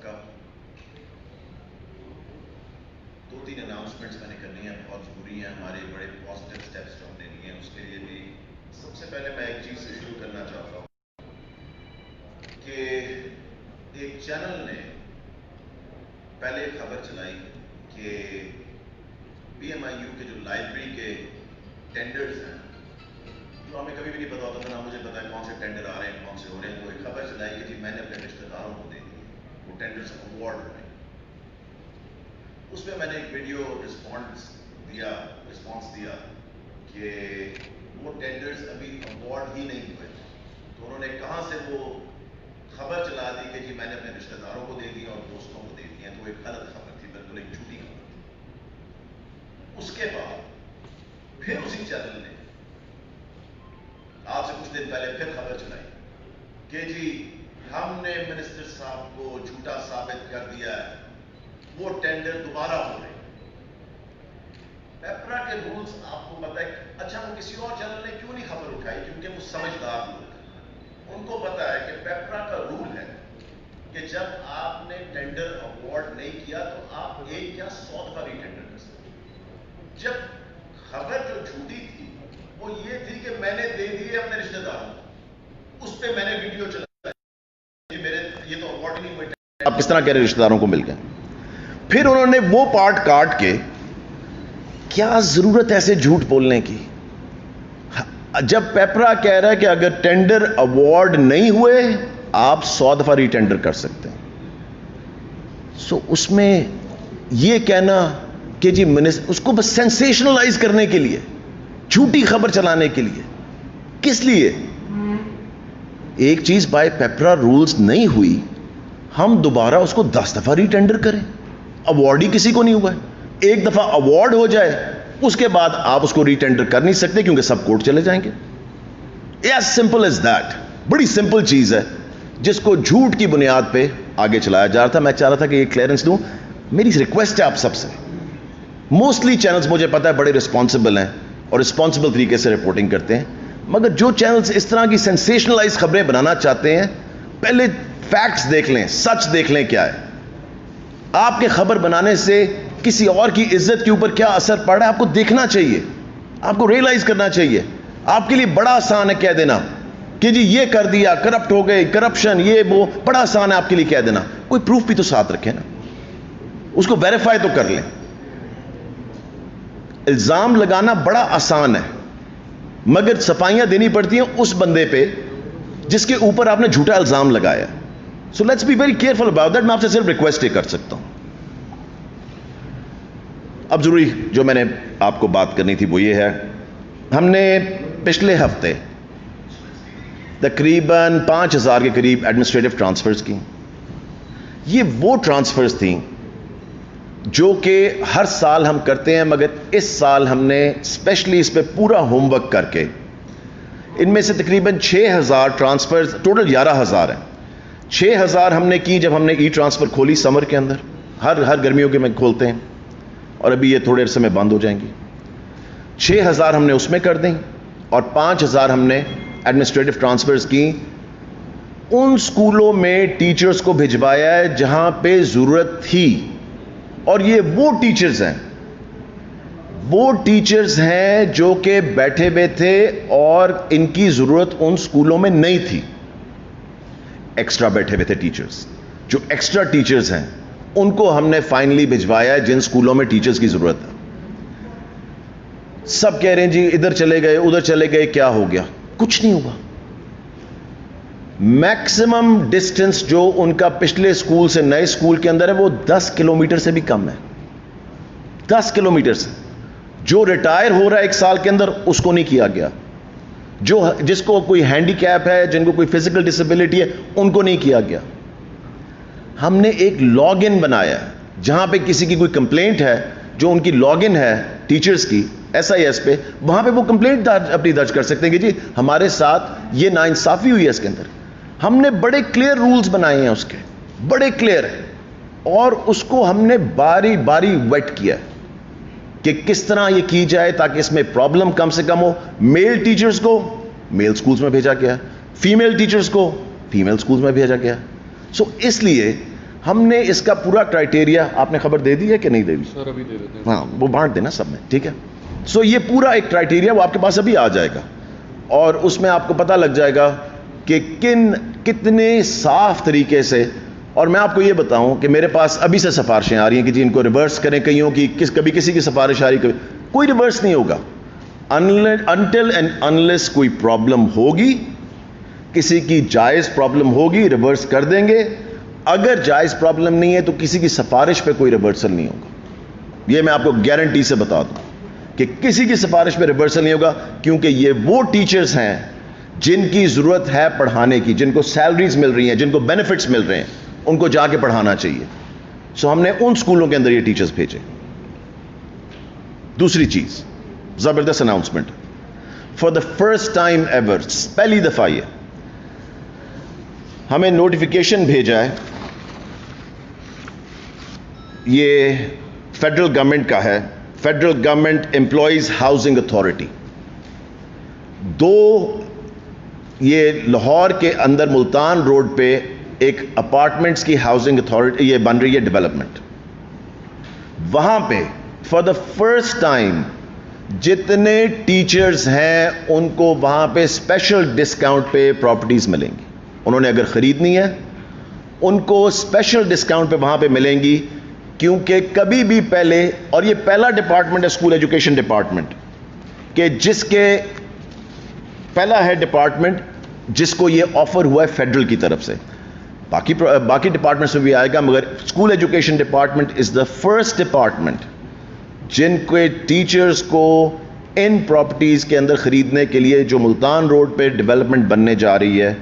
وقت کا 2-3 اناؤنسمنٹس میں نے کرنی ہیں، بہت ضروری ہیں، ہمارے بڑے پازیٹیو سٹیپس جو ہم نے لیے ہیں اس کے لیے بھی سب سے پہلے میں ایک چیز سے شروع کرنا چاہتا ہوں کہ ایک چینل نے پہلے خبر چلائی کہ پی ایم آئی یو کے جو لائبریری کے ٹینڈرز ہیں، جو ہمیں کبھی بھی نہیں پتا ہوتا تھا، نہ مجھے پتا ہے کون سے ٹینڈر آ رہے ہیں کون سے ہو رہے ہیں، تو ایک خبر چلائی کہ جی میں نے اپنے رشتہ داروں کو دے دیے وہ ٹینڈرز اوارڈ ہو رہے ہیں۔ اس میں میں نے ایک ویڈیو رسپانس دیا کہ وہ ٹینڈرز ابھی اوارڈ ہی نہیں ہوئے، تو انہوں نے کہاں سے وہ خبر چلا دی کہ جی میں نے اپنے رشتہ داروں کو دے دیا اور دوستوں کو دے دیا، تو ایک غلط خبر تھی، بالکل ایک جھوٹی خبر تھی۔ اس کے بعد پھر اسی چینل نے آج سے کچھ دن پہلے پھر خبر چلائی کہ جی ہم نے منسٹر صاحب کو جھوٹا ثابت کر دیا ہے، وہ ٹینڈر دوبارہ ہو رہے ہیں۔ پیپرا کے رولز آپ کو پتا ہے، اچھا وہ کسی اور چینل نے کیوں نہیں خبر اٹھائی؟ کیونکہ وہ سمجھدار لوگ ہیں، ان کو پتا ہے کہ پیپرا کا رول ہے کہ جب آپ نے ٹینڈر اوارڈ نہیں کیا تو آپ ایک یا 100 دفعہ ری ٹینڈر کر سکتے ہیں۔ جب خبر جو جھوٹی تھی وہ یہ تھی کہ میں نے دے دیے اپنے رشتہ داروں کو، اس پہ میں نے ویڈیو چلائی، یہ تو اوارڈ نہیں ہوئے، آپ کس طرح کہہ رہے رشتہ داروں کو مل گئے؟ پھر انہوں نے وہ پارٹ کاٹ کے، کیا ضرورت ہے ایسے جھوٹ بولنے کی؟ جب پیپرا کہہ رہا ہے کہ اگر ٹینڈر ایوارڈ نہیں ہوئے آپ 100 دفعہ ری ٹینڈر کر سکتے ہیں، سو اس میں یہ کہنا کہ جی اس کو بس سینسیشنلائز کرنے کے لیے، جھوٹی خبر چلانے کے لیے، کس لیے؟ ایک چیز بائی پیپرا رولز نہیں ہوئی، ہم دوبارہ اس کو 10 دفعہ ری ٹینڈر کریں؟ ایوارڈ ہی کسی کو نہیں ہوا ہے، ایک دفعہ ایوارڈ ہو جائے اس کے بعد آپ اس کو ری ٹینڈر کر نہیں سکتے کیونکہ سب کورٹ چلے جائیں گے۔ ایز سمپل ایز دیٹ، بڑی سمپل چیز ہے جس کو جھوٹ کی بنیاد پہ آگے چلایا جا رہا تھا۔ میں چاہ رہا تھا کہ یہ کلیئرنس دوں، میری ریکویسٹ ہے آپ سب سے، موسٹلی چینلز مجھے پتا ہے بڑے رسپانسبل ہیں اور رسپانسبل طریقے سے رپورٹنگ کرتے ہیں، مگر جو چینلز اس طرح کی سینسیشنلائز خبریں بنانا چاہتے ہیں، پہلے فیکٹس دیکھ لیں، سچ دیکھ لیں کیا ہے۔ آپ کے خبر بنانے سے کسی اور کی عزت کے اوپر کیا اثر پڑ رہا ہے آپ کو دیکھنا چاہیے، آپ کو ریئلائز کرنا چاہیے۔ آپ کے لیے بڑا آسان ہے کہہ دینا کہ جی یہ کر دیا، کرپٹ ہو گئے، کرپشن، یہ وہ، بڑا آسان ہے آپ کے لیے کہہ دینا، کوئی پروف بھی تو ساتھ رکھے نا، اس کو ویریفائی تو کر لیں۔ الزام لگانا بڑا آسان ہے مگر صفائیاں دینی پڑتی ہیں اس بندے پہ جس کے اوپر آپ نے جھوٹا الزام لگایا۔ So let's be very careful about that. میں آپ سے صرف ریکویسٹ ہی کر سکتا ہوں۔ اب ضروری جو میں نے آپ کو بات کرنی تھی وہ یہ ہے، ہم نے پچھلے ہفتے تقریباً 5000 کے قریب ایڈمنسٹریٹو ٹرانسفرز کی۔ یہ وہ ٹرانسفرز تھیں جو کہ ہر سال ہم کرتے ہیں، مگر اس سال ہم نے اسپیشلی اس پہ پورا ہوم ورک کر کے ان میں سے تقریباً 6000 ٹرانسفرز، ٹوٹل 11000 ہیں، 6000 ہم نے کی جب ہم نے ای ٹرانسفر کھولی سمر کے اندر، ہر گرمیوں کے میں کھولتے ہیں اور ابھی یہ تھوڑے عرصے میں بند ہو جائیں گی۔ 6000 ہم نے اس میں کر دیں اور 5000 ہم نے ایڈمنسٹریٹو ٹرانسفرز کی ان سکولوں میں ٹیچرز کو بھجوایا ہے جہاں پہ ضرورت تھی، اور یہ وہ ٹیچرز ہیں جو کہ بیٹھے ہوئے تھے اور ان کی ضرورت ان سکولوں میں نہیں تھی۔ ایکسٹرا بیٹھے ہوئے تھے ٹیچرز، جو ایکسٹرا ٹیچرز ہیں ان کو ہم نے فائنلی بھجوایا ہے جن سکولوں میں ٹیچرز کی ضرورت ہے۔ سب کہہ رہے ہیں جی ادھر چلے گئے ادھر چلے گئے، کیا ہو گیا؟ کچھ نہیں ہوا۔ میکسیمم ڈسٹنس جو ان کا پچھلے سکول سے نئے سکول کے اندر ہے وہ 10 کلومیٹر سے بھی کم ہے، 10 کلومیٹر سے۔ جو ریٹائر ہو رہا ہے ایک سال کے اندر اس کو نہیں کیا گیا، جس کو کوئی ہینڈی کیپ ہے، جن کو کوئی فزیکل ڈسیبلٹی ہے، ان کو نہیں کیا گیا۔ ہم نے ایک لاگ ان بنایا جہاں پہ کسی کی کوئی کمپلینٹ ہے، جو ان کی لاگ ان ہے ٹیچرز کی SIS پہ، وہاں پہ وہ کمپلینٹ اپنی درج کر سکتے ہیں کہ جی ہمارے ساتھ یہ ناانصافی ہوئی ہے اس کے اندر۔ ہم نے بڑے کلیئر رولز بنائے ہیں اس کے، بڑے کلیئر ہیں، اور اس کو ہم نے باری باری ویٹ کیا کہ کس طرح یہ کی جائے تاکہ اس میں پرابلم کم سے کم ہو۔ میل ٹیچرز کو میل سکولز میں بھیجا گیا، فیمیل ٹیچرز کو فیمیل سکولز میں بھیجا گیا۔ سو اس لیے ہم نے اس کا پورا کرائٹیریا آپ نے خبر دے دی ہے کہ نہیں دے دی؟ سر ابھی دے دیتے ہیں. ہاں وہ بانٹ دینا سب میں, ٹھیک ہے. سو یہ پورا ایک کرائٹیریا وہ آپ کے پاس ابھی آ جائے گا, اور اس میں آپ کو پتہ لگ جائے گا کہ کتنے صاف طریقے سے. اور میں آپ کو یہ بتاؤں کہ میرے پاس ابھی سے سفارشیں آ رہی ہیں کہ جی ان کو ریورس کریں, کئیوں کی کبھی کسی کی سفارش آ رہی, کوئی ریورس نہیں ہوگا انٹل اینڈ انلیس کوئی پرابلم ہوگی, کسی کی جائز پرابلم ہوگی ریورس کر دیں گے. اگر جائز پرابلم نہیں ہے تو کسی کی سفارش پہ کوئی ریورسل نہیں ہوگا. یہ میں آپ کو گارنٹی سے بتا دوں کہ کسی کی سفارش پہ ریورسل نہیں ہوگا, کیونکہ یہ وہ ٹیچرز ہیں جن کی ضرورت ہے پڑھانے کی, جن کو سیلریز مل رہی ہیں, جن کو بینیفٹس مل رہے ہیں, ان کو جا کے پڑھانا چاہیے. سو ہم نے ان سکولوں کے اندر یہ ٹیچرز بھیجے. دوسری چیز, زبردست announcement for the first time ever, پہلی دفعہ یہ ہمیں نوٹیفیکیشن بھیجا ہے, یہ فیڈرل گورنمنٹ کا ہے, federal government employees housing authority. یہ لاہور کے اندر ملتان روڈ پہ ایک اپارٹمنٹس کی ہاؤسنگ اتھارٹی یہ بن رہی ہے, ڈیولپمنٹ. وہاں پہ فار دا فرسٹ ٹائم جتنے ٹیچرز ہیں ان کو وہاں پہ اسپیشل ڈسکاؤنٹ پہ پراپرٹیز ملیں گی. انہوں نے اگر خریدنی ہے ان کو اسپیشل ڈسکاؤنٹ پہ وہاں پہ ملیں گی, کیونکہ کبھی بھی پہلے, اور یہ پہلا ڈپارٹمنٹ ہے اسکول ایجوکیشن ڈپارٹمنٹ کہ جس کے پہلا ہے ڈپارٹمنٹ جس کو یہ آفر ہوا ہے فیڈرل کی طرف سے. باقی ڈپارٹمنٹس میں بھی آئے گا, مگر school education department is the first department جن کے ٹیچرز کو ان پراپرٹیز کے اندر خریدنے کے لیے جو ملتان روڈ پہ ڈیولپمنٹ بننے جا رہی ہے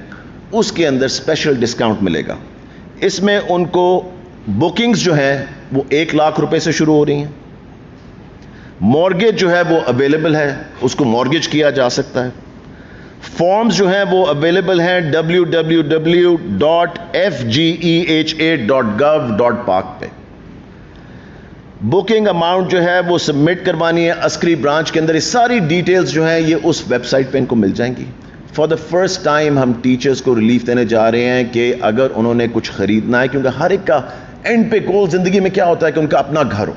اس کے اندر اسپیشل ڈسکاؤنٹ ملے گا. اس میں ان کو بکنگز جو ہیں وہ 1 لاکھ روپے سے شروع ہو رہی ہیں. مورگیج جو ہے وہ اویلیبل ہے, اس کو مورگیج کیا جا سکتا ہے. فارمز جو ہیں وہ اویلیبل ہیں www.fgeha.gov.pak پہ. بکنگ اماؤنٹ جو ہے وہ سبمٹ کروانی ہے عسکری برانچ کے اندر. یہ ساری ڈیٹیلز جو ہیں یہ اس ویب سائٹ پہ ان کو مل جائیں گی. فار دا فرسٹ ٹائم ہم ٹیچرز کو ریلیف دینے جا رہے ہیں کہ اگر انہوں نے کچھ خریدنا ہے, کیونکہ ہر ایک کا اینڈ پہ گول زندگی میں کیا ہوتا ہے کہ ان کا اپنا گھر ہو,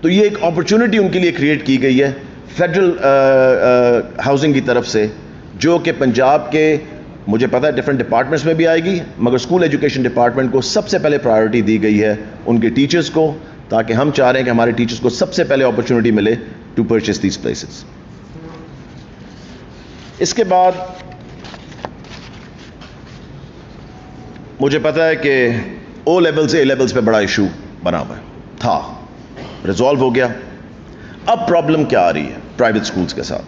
تو یہ ایک اپرچونٹی ان کے لیے کریٹ کی گئی ہے فیڈرل ہاؤسنگ کی طرف سے, جو کہ پنجاب کے مجھے پتا ہے ڈفرینٹ ڈپارٹمنٹس میں بھی آئے گی, مگر اسکول ایجوکیشن ڈپارٹمنٹ کو سب سے پہلے پرائیورٹی دی گئی ہے ان کے ٹیچرز کو, تاکہ ہم چاہ رہے ہیں کہ ہمارے ٹیچرز کو سب سے پہلے اپرچونٹی ملے ٹو پرچیز دیز پلیسز. اس کے بعد مجھے پتا ہے کہ او لیولز اے لیولز پہ بڑا ایشو بنا ہوا ہے, تھا, ریزالو ہو گیا. اب پرابلم کیا آ رہی ہے پرائیویٹ سکولز کے ساتھ؟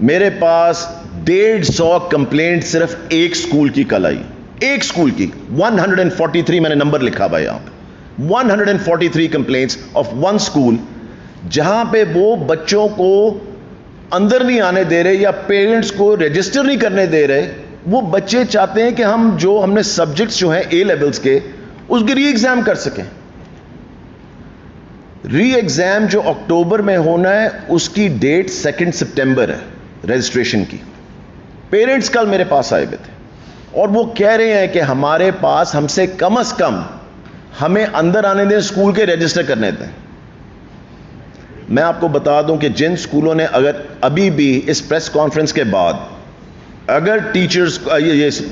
میرے پاس 150 کمپلینٹ صرف ایک سکول کی کل آئی, ایک سکول کی. 143 میں نے نمبر لکھا ہوا ہے یہاں پہ, 143 کمپلینٹس آف ون اسکول, جہاں پہ وہ بچوں کو اندر نہیں آنے دے رہے یا پیرنٹس کو رجسٹر نہیں کرنے دے رہے. وہ بچے چاہتے ہیں کہ ہم نے سبجیکٹس جو ہیں اے لیولز کے اس کی ری ایگزام کر سکیں. ری ایگزام جو اکتوبر میں ہونا ہے اس کی ڈیٹ 2 سپٹمبر ہے رجسٹریشن کی. پیرنٹس کل میرے پاس آئے ہوئے تھے اور وہ کہہ رہے ہیں کہ ہمارے پاس ہم سے کم از کم ہمیں اندر آنے دیں, اسکول کے رجسٹر کرنے دیں. میں آپ کو بتا دوں کہ جن سکولوں نے اگر ابھی بھی اس پریس کانفرنس کے بعد اگر ٹیچرز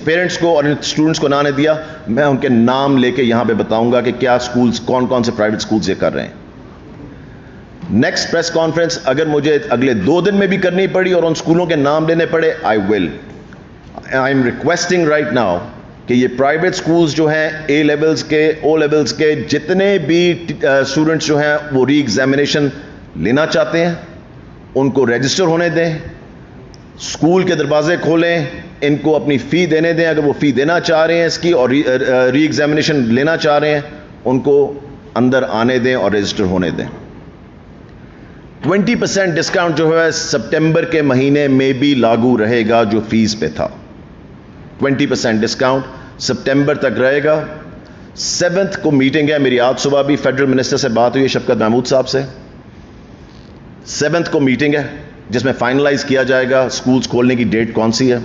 پیرنٹس کو اور اسٹوڈنٹس کو نہ نے دیا, میں ان کے نام لے کے یہاں پہ بتاؤں گا کہ کیا سکولز, کون کون سے پرائیویٹ سکولز یہ کر رہے ہیں. نیکسٹ پریس کانفرنس اگر مجھے اگلے 2 دن میں بھی کرنی پڑی اور ان سکولوں کے نام لینے پڑے, I am requesting right now کہ یہ پرائیویٹ سکولز جو ہیں اے لیولز کے, او لیولز کے, جتنے بھی اسٹوڈنٹس جو ہیں وہ ری ایگزامینیشن لینا چاہتے ہیں ان کو رجسٹر ہونے دیں, اسکول کے دروازے کھولیں, ان کو اپنی فی دینے دیں. اگر وہ فی دینا چاہ رہے ہیں اس کی اور ری ایگزامینیشن لینا چاہ رہے ہیں ان کو اندر آنے دیں اور رجسٹر ہونے دیں. 20% ڈسکاؤنٹ جو ہے سپٹمبر کے مہینے میں بھی لاگو رہے گا جو فیس پہ تھا. 20% ڈسکاؤنٹ سپٹمبر تک رہے گا. 7 کو میٹنگ ہے میری, آج صبح بھی فیڈرل منسٹر سے بات ہوئی ہے شفقت محمود صاحب سے. 7 کو میٹنگ ہے جس میں فائنلائز کیا جائے گا سکولز کھولنے کی ڈیٹ کون سی ہے.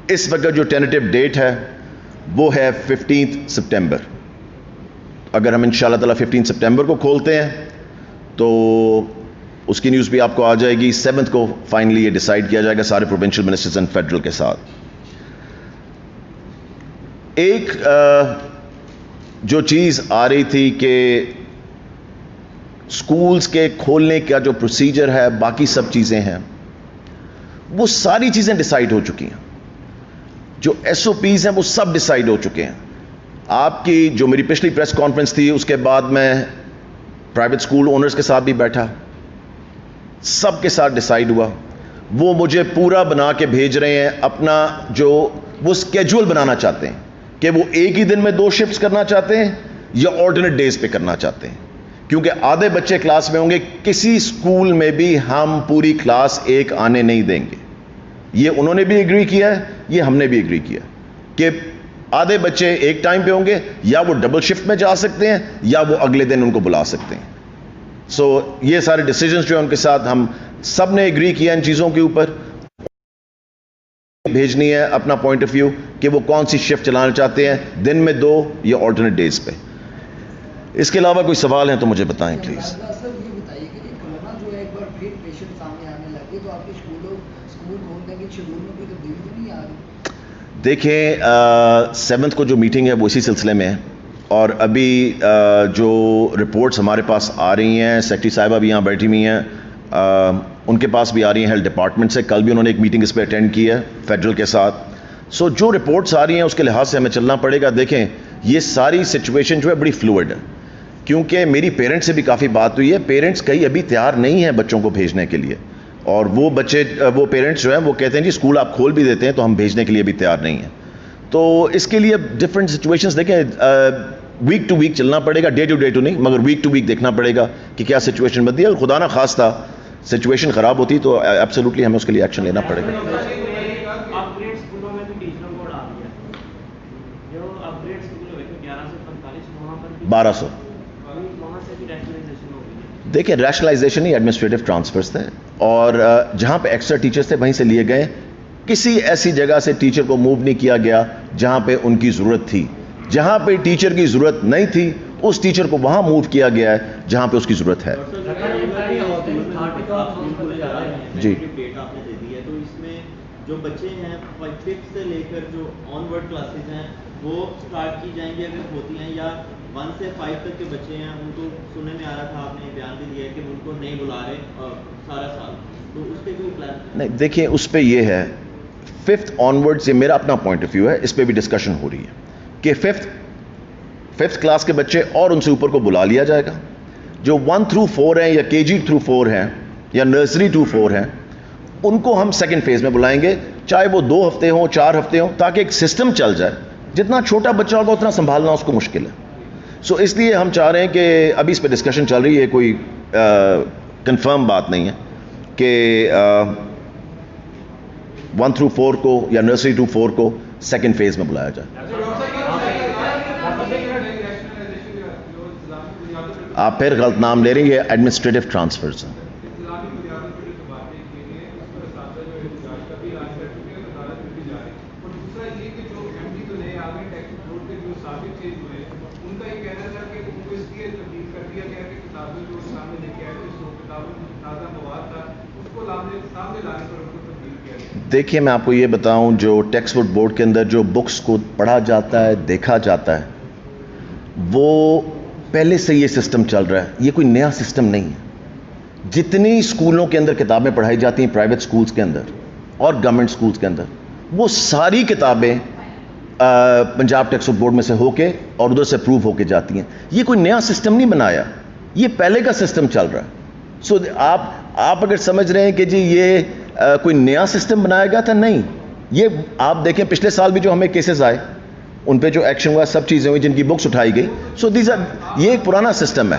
اس وقت جو ٹینیٹیو ڈیٹ ہے وہ ہے 15 سپٹمبر. اگر ہم انشاءاللہ تعالیٰ 15 سپٹمبر کو کھولتے ہیں تو اس کی نیوز بھی آپ کو آ جائے گی. 7 کو فائنلی یہ ڈیسائیڈ کیا جائے گا سارے پروونشل منسٹرز اینڈ فیڈرل کے ساتھ. ایک جو چیز آ رہی تھی کہ سکولز کے کھولنے کا جو پروسیجر ہے، باقی سب چیزیں ہیں، وہ ساری چیزیں ڈیسائیڈ ہو چکی ہیں. جو ایس او پیز ہیں وہ سب ڈیسائیڈ ہو چکے ہیں. آپ کی جو میری پچھلی پریس کانفرنس تھی اس کے بعد میں پرائیویٹ سکول اونرز کے ساتھ بھی بیٹھا، سب کے ساتھ ڈیسائیڈ ہوا. وہ مجھے پورا بنا کے بھیج رہے ہیں اپنا جو وہ اسکیجول بنانا چاہتے ہیں کہ وہ ایک ہی دن میں 2 شفٹس کرنا چاہتے ہیں یا آلٹرنیٹ ڈیز پہ کرنا چاہتے ہیں. کیونکہ آدھے بچے کلاس میں ہوں گے. کسی اسکول میں بھی ہم پوری کلاس ایک آنے نہیں دیں گے. یہ انہوں نے بھی ایگری کیا ہے، یہ ہم نے بھی ایگری کیا کہ آدھے بچے ایک ٹائم پہ ہوں گے، یا وہ ڈبل شفٹ میں جا سکتے ہیں یا وہ اگلے دن ان کو بلا سکتے ہیں. سو یہ سارے ڈیسیجنز جو ہیں ان کے ساتھ ہم سب نے ایگری کیا ان چیزوں کے اوپر. بھیجنی ہے اپنا پوائنٹ آف ویو کہ وہ کون سی شفٹ چلانا چاہتے ہیں، دن میں 2 یا آلٹرنیٹ ڈیز پہ. اس کے علاوہ کوئی سوال ہیں تو مجھے بتائیں پلیز. سر یہ بتائیے کہ کورونا جو ہے ایک بار پھر پیشنٹ سامنے آنے لگے تو آپ کے اسکول کھولنے کے شیڈول میں کوئی تبدیلی تو نہیں آ رہی؟ دیکھیں 7 کو جو میٹنگ ہے وہ اسی سلسلے میں ہے، اور ابھی جو رپورٹس ہمارے پاس آ رہی ہیں، سیکرٹری صاحبہ بھی یہاں بیٹھی ہوئی ہیں، ان کے پاس بھی آ رہی ہیں ہیلتھ ڈپارٹمنٹ سے. کل بھی انہوں نے ایک میٹنگ اس پہ اٹینڈ کی ہے فیڈرل کے ساتھ. سو جو رپورٹس آ رہی ہیں اس کے لحاظ سے ہمیں چلنا پڑے گا. دیکھیں یہ ساری سچویشن جو ہے بڑی فلوئڈ ہے، کیونکہ میری پیرنٹس سے بھی کافی بات ہوئی ہے. پیرنٹس کئی ابھی تیار نہیں ہیں بچوں کو بھیجنے کے لیے، اور وہ پیرنٹس جو ہیں وہ کہتے ہیں جی اسکول آپ کھول بھی دیتے ہیں تو ہم بھیجنے کے لیے بھی تیار نہیں ہیں. تو اس کے لیے ڈفرینٹ سچویشنز دیکھیں، ویک ٹو ویک چلنا پڑے گا، ڈے ٹو ڈے ٹو نہیں، مگر ویک ٹو ویک دیکھنا پڑے گا کہ کیا سچویشن بنتی ہے. اور خدا نہ خواستہ سچویشن خراب ہوتی تو ایبسولوٹلی ہمیں اس کے لیے ایکشن لینا پڑے گا. 1200 دیکھیں ریشنلائزیشن ہی ایڈمنسٹریٹو ٹرانسفرز تھے، اور جہاں پہ ایکسٹرا ٹیچرز تھے وہیں سے لیے گئے. کسی ایسی جگہ سے ٹیچر کو موو نہیں کیا گیا جہاں پہ ان کی ضرورت تھی. جہاں پہ ٹیچر کی ضرورت نہیں تھی اس ٹیچر کو وہاں موو کیا گیا ہے جہاں پہ اس کی ضرورت ہے. جی تو اس میں جو بچے ہیں 5th سے لے کر جو آن ورڈ کلاسز ہیں وہ سٹارٹ کی جائیں گی اگر ہوتی ہیں، یا 1 سے 5 تک کے بچے ہیں ان کو سننے میں آ رہا تھا، آپ نے بیان بھی دیا ہے کہ ان کو نہیں بلا رہے سارا سال، تو اس پہ کوئی پلان نہیں. دیکھیں اس پہ یہ ہے 5th آنورڈ، یہ میرا اپنا پوائنٹ آف ویو ہے، اس پہ بھی ڈسکشن ہو رہی ہے کہ 5th کلاس کے بچے اور ان سے اوپر کو بلا لیا جائے گا. جو 1 through 4 ہیں یا KG through 4 ہیں یا نرسری ٹو 4 ہیں ان کو ہم سیکنڈ فیز میں بلائیں گے، چاہے وہ 2 ہفتے ہوں 4 ہفتے ہوں، تاکہ ایک سسٹم چل جائے. جتنا چھوٹا بچہ ہوگا اتنا سنبھالنا اس کو مشکل ہے. سو اس لیے ہم چاہ رہے ہیں کہ ابھی اس پہ ڈسکشن چل رہی ہے، کوئی کنفرم بات نہیں ہے کہ 1 through 4 کو یا نرسری ٹو 4 کو سیکنڈ فیز میں بلایا جائے. آپ پھر غلط نام لے رہے ہیں، یہ ایڈمنسٹریٹو ٹرانسفرز ہیں. دیکھیے میں آپ کو یہ بتاؤں، جو ٹیکسٹ بک بورڈ کے اندر جو بکس کو پڑھا جاتا ہے، دیکھا جاتا ہے، وہ پہلے سے یہ سسٹم چل رہا ہے. یہ کوئی نیا سسٹم نہیں ہے. جتنی اسکولوں کے اندر کتابیں پڑھائی جاتی ہیں پرائیویٹ اسکولز کے اندر اور گورنمنٹ اسکولز کے اندر، وہ ساری کتابیں پنجاب ٹیکسٹ بک بورڈ میں سے ہو کے اور ادھر سے اپروو ہو کے جاتی ہیں. یہ کوئی نیا سسٹم نہیں بنایا، یہ پہلے کا سسٹم چل رہا ہے. سو آپ اگر سمجھ رہے ہیں کہ جی یہ کوئی نیا سسٹم بنایا گیا تھا، نہیں. یہ آپ دیکھیں پچھلے سال بھی جو ہمیں کیسز آئے ان پہ جو ایکشن ہوا، سب چیزیں ہوئی جن کی بکس اٹھائی گئی. سو یہ ایک پرانا سسٹم ہے.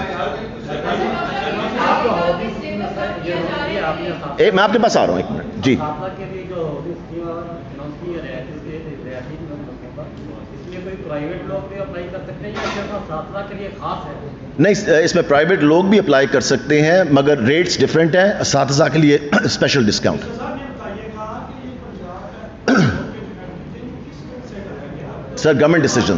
میں آپ کے پاس آ رہا ہوں، 1 منٹ. جی نہیں، اس میں پرائیویٹ لوگ بھی اپلائی کر سکتے ہیں، مگر ریٹس ڈفرینٹ ہیں. اساتذہ کے لیے special discount. Sir, government decision.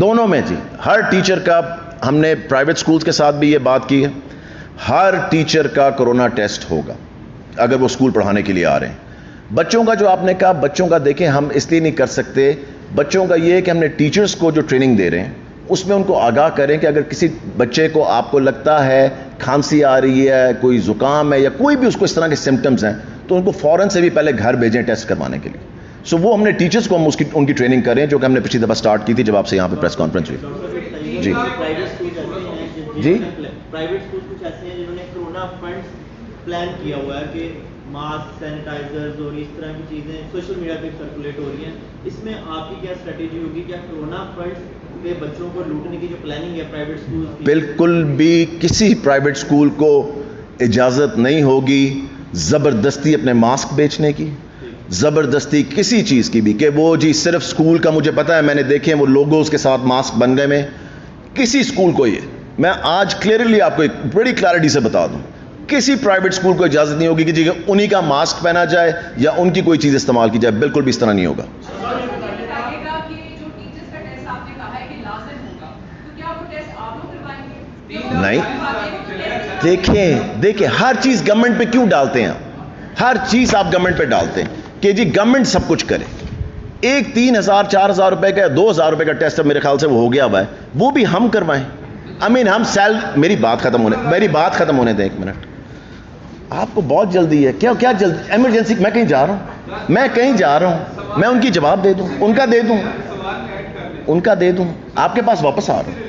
دونوں میں جی ہر ٹیچر کا, ہم نے پرائیویٹ سکولز کے ساتھ بھی یہ بات کی ہے, ہر ٹیچر کا کورونا ٹیسٹ ہوگا اگر وہ اسکول پڑھانے کے لیے آ رہے ہیں. بچوں کا جو آپ نے کہا, بچوں کا دیکھیں ہم اس لیے نہیں کر سکتے, بچوں کا یہ ہے کہ ہم نے ٹیچرز کو جو ٹریننگ دے رہے ہیں اس میں ان کو آگاہ کریں کہ اگر کسی بچے کو آپ کو لگتا ہے کھانسی آ رہی ہے, کوئی زکام ہے یا کوئی بھی اس کو اس طرح کے سمٹمز ہیں, تو ان کو فوراً سے بھی پہلے گھر بھیجیں ٹیسٹ کروانے کے لیے. سو وہ ہم نے ٹیچرز کو ہم ان کی ٹریننگ کریں, جو کہ ہم نے پچھلی دفعہ سٹارٹ کی تھی جب آپ سے یہاں پہ پریس کانفرنس ہوئی. جی جی پرائیویٹ اسکول کچھ ایسے ہیں جنہوں نے کرونا فنڈز پلان کیا ہوا ہے کہ ماسک, سینیٹائزرز اور اس طرح کی چیزیں سوشل میڈیا پہ سرکولیٹ ہو رہی ہیں, اس میں آپ کی کیا اسٹریٹجی ہوگی؟ کیا کرونا فنڈز پہ بچوں کو لوٹنے کی جو پلاننگ ہے پرائیویٹ اسکول کی؟ بالکل بھی کسی پرائیویٹ اسکول کو اجازت نہیں ہوگی زبردستی اپنے ماسک بیچنے کی, زبردستی کسی چیز کی بھی, کہ وہ جی صرف اسکول کا, مجھے پتا ہے میں نے دیکھے ہیں وہ لوگوز کے ساتھ ماسک بن گئے. میں کسی اسکول کو, یہ میں آج کلیئرلی آپ کو ایک بڑی کلیئرٹی سے بتا دوں, کسی پرائیویٹ اسکول کو اجازت نہیں ہوگی کہ جی انہی کا ماسک پہنا جائے یا ان کی کوئی چیز استعمال کی جائے. بالکل بھی اس طرح نہیں ہوگا. نہیں, دیکھیں ہر چیز گورنمنٹ پہ کیوں ڈالتے ہیں آپ, ہر چیز آپ گورنمنٹ پہ ڈالتے ہیں کہ جی گورنمنٹ سب کچھ کرے. ایک 3,000 4,000 روپے کا 2,000 روپے کا ٹیسٹ میرے خیال سے وہ ہو گیا ہوا ہے, وہ بھی ہم کروائیں. ہم میری بات ختم ہونے دیں ایک منٹ. آپ کو بہت جلدی ہے کیا جلدی, ایمرجنسی, میں کہیں جا رہا ہوں, میں ان کی جواب دے دوں, ان کا دے دوں, آپ کے پاس واپس آ رہا ہوں.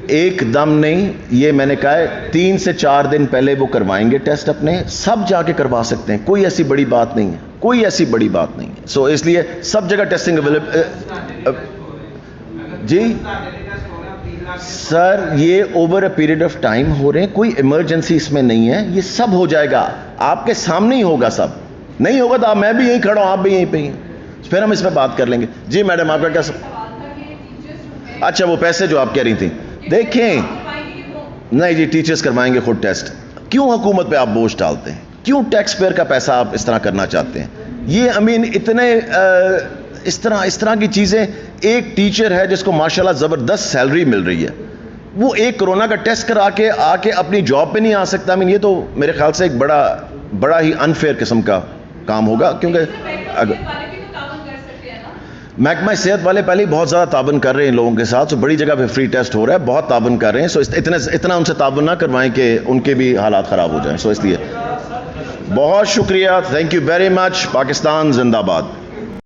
ایک دم نہیں, یہ میں نے کہا ہے 3 سے 4 دن پہلے وہ کروائیں گے ٹیسٹ اپنے, سب جا کے کروا سکتے ہیں, کوئی ایسی بڑی بات نہیں ہے, سو اس لیے سب جگہ ٹیسٹنگ اویلیبل. جی سر, یہ over a period of time ہو رہے ہیں, کوئی ایمرجنسی اس میں نہیں ہے, یہ سب ہو جائے گا آپ کے سامنے ہی ہوگا. سب نہیں ہوگا تو میں بھی یہیں کھڑا ہوں, آپ بھی یہیں پہ ہی, پھر ہم اس پہ بات کر لیں گے. جی میڈم آپ کا کیا اچھا وہ پیسے جو آپ کہہ رہی تھیں, دیکھیں نہیں جی ٹیچرز کروائیں گے خود ٹیسٹ. کیوں حکومت پہ آپ بوجھ ڈالتے ہیں, کیوں ٹیکس پیئر کا پیسہ آپ اس طرح کرنا چاہتے ہیں؟ یہ اتنے اس طرح کی چیزیں. ایک ٹیچر ہے جس کو ماشاءاللہ زبردست سیلری مل رہی ہے, وہ ایک کرونا کا ٹیسٹ کرا کے آ کے اپنی جاب پہ نہیں آ سکتا. یہ تو میرے خیال سے ایک بڑا ہی انفیئر قسم کا کام ہوگا, کیونکہ محکمہ صحت والے پہلے ہی بہت زیادہ تعاون کر رہے ہیں لوگوں کے ساتھ, بڑی جگہ پہ فری ٹیسٹ ہو رہا ہے, بہت تعاون کر رہے ہیں. اتنا ان سے تعاون نہ کروائیں کہ ان کے بھی حالات خراب ہو جائیں. اس لیے بہت شکریہ, thank you very much. Pakistan زندہ باد.